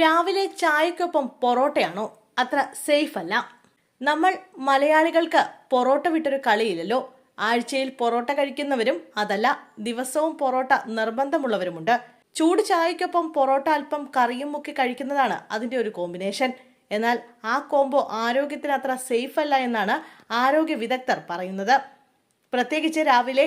രാവിലെ ചായക്കൊപ്പം പൊറോട്ടയാണോ? അത്ര സേഫ് അല്ല. നമ്മൾ മലയാളികൾക്ക് പൊറോട്ട വിട്ടൊരു കളിയില്ലല്ലോ. ആഴ്ചയിൽ പൊറോട്ട കഴിക്കുന്നവരും അതല്ല ദിവസവും പൊറോട്ട നിർബന്ധമുള്ളവരുമുണ്ട്. ചൂട് ചായക്കൊപ്പം പൊറോട്ട അല്പം കറിയും മുക്കി കഴിക്കുന്നതാണ് അതിന്റെ ഒരു കോമ്പിനേഷൻ. എന്നാൽ ആ കോംബോ ആരോഗ്യത്തിന് അത്ര സേഫ് അല്ല എന്നാണ് ആരോഗ്യ വിദഗ്ധർ പറയുന്നത്. പ്രത്യേകിച്ച് രാവിലെ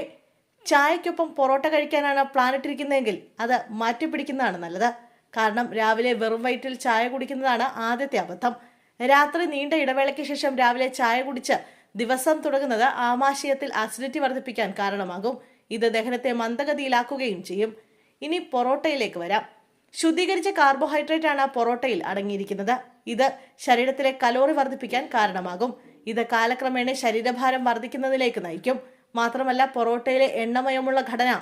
ചായക്കൊപ്പം പൊറോട്ട കഴിക്കാനാണ് പ്ലാൻ ഇട്ടിരിക്കുന്നതെങ്കിൽ അത് മാറ്റിപ്പിടിക്കുന്നതാണ് നല്ലത്. കാരണം രാവിലെ വെറും വയറ്റിൽ ചായ കുടിക്കുന്നതാണ് ആദ്യത്തെ അബദ്ധം. രാത്രി നീണ്ട ഇടവേളയ്ക്ക് ശേഷം രാവിലെ ചായ കുടിച്ച് ദിവസം തുടങ്ങുന്നത് ആമാശയത്തിൽ അസിഡിറ്റി വർദ്ധിപ്പിക്കാൻ കാരണമാകും. ഇത് ദഹനത്തെ മന്ദഗതിയിലാക്കുകയും ചെയ്യും. ഇനി പൊറോട്ടയിലേക്ക് വരാം. ശുദ്ധീകരിച്ച കാർബോഹൈഡ്രേറ്റ് ആണ് പൊറോട്ടയിൽ അടങ്ങിയിരിക്കുന്നത്. ഇത് ശരീരത്തിലെ കലോറി വർദ്ധിപ്പിക്കാൻ കാരണമാകും. ഇത് കാലക്രമേണ ശരീരഭാരം വർദ്ധിക്കുന്നതിലേക്ക് നയിക്കും. മാത്രമല്ല പൊറോട്ടയിലെ എണ്ണമയമുള്ള ഘടന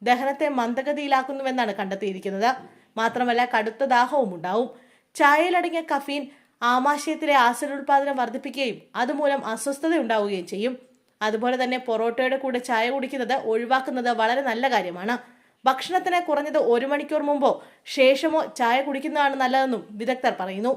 ദഹനത്തെ മന്ദഗതിയിലാക്കുന്നുവെന്നാണ് കണ്ടെത്തിയിരിക്കുന്നത്. മാത്രമല്ല കടുത്ത ദാഹവും ഉണ്ടാവും. ചായയിലടങ്ങിയ കഫീൻ ആമാശയത്തിലെ ആസിഡ് ഉൽപാദനം വർദ്ധിപ്പിക്കുകയും അതുമൂലം അസ്വസ്ഥത ഉണ്ടാവുകയും ചെയ്യും. അതുപോലെ തന്നെ പൊറോട്ടയുടെ കൂടെ ചായ കുടിക്കുന്നത് ഒഴിവാക്കുന്നത് വളരെ നല്ല കാര്യമാണ്. ഭക്ഷണത്തിന് കുറഞ്ഞത് 1 മണിക്കൂർ മുമ്പോ ശേഷമോ ചായ കുടിക്കുന്നതാണ് നല്ലതെന്നും വിദഗ്ധർ പറയുന്നു.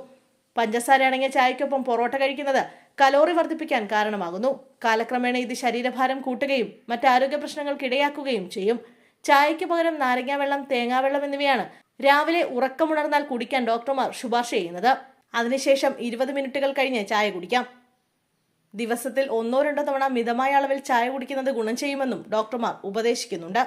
പഞ്ചസാര അടങ്ങിയ ചായക്കൊപ്പം പൊറോട്ട കഴിക്കുന്നത് കലോറി വർദ്ധിപ്പിക്കാൻ കാരണമാകുന്നു. കാലക്രമേണ ഇത് ശരീരഭാരം കൂട്ടുകയും മറ്റ് ആരോഗ്യ പ്രശ്നങ്ങൾക്ക് ഇടയാക്കുകയും ചെയ്യും. ചായയ്ക്ക് പകരം നാരങ്ങാവെള്ളം, തേങ്ങാവെള്ളം എന്നിവയാണ് രാവിലെ ഉറക്കമുണർന്നാൽ കുടിക്കാൻ ഡോക്ടർമാർ ശുപാർശ ചെയ്യുന്നത്. അതിനുശേഷം 20 മിനിറ്റുകൾ കഴിഞ്ഞ് ചായ കുടിക്കാം. ദിവസത്തിൽ 1-2 തവണ മിതമായ അളവിൽ ചായ കുടിക്കുന്നത് ഗുണം ചെയ്യുമെന്നും ഡോക്ടർമാർ ഉപദേശിക്കുന്നുണ്ട്.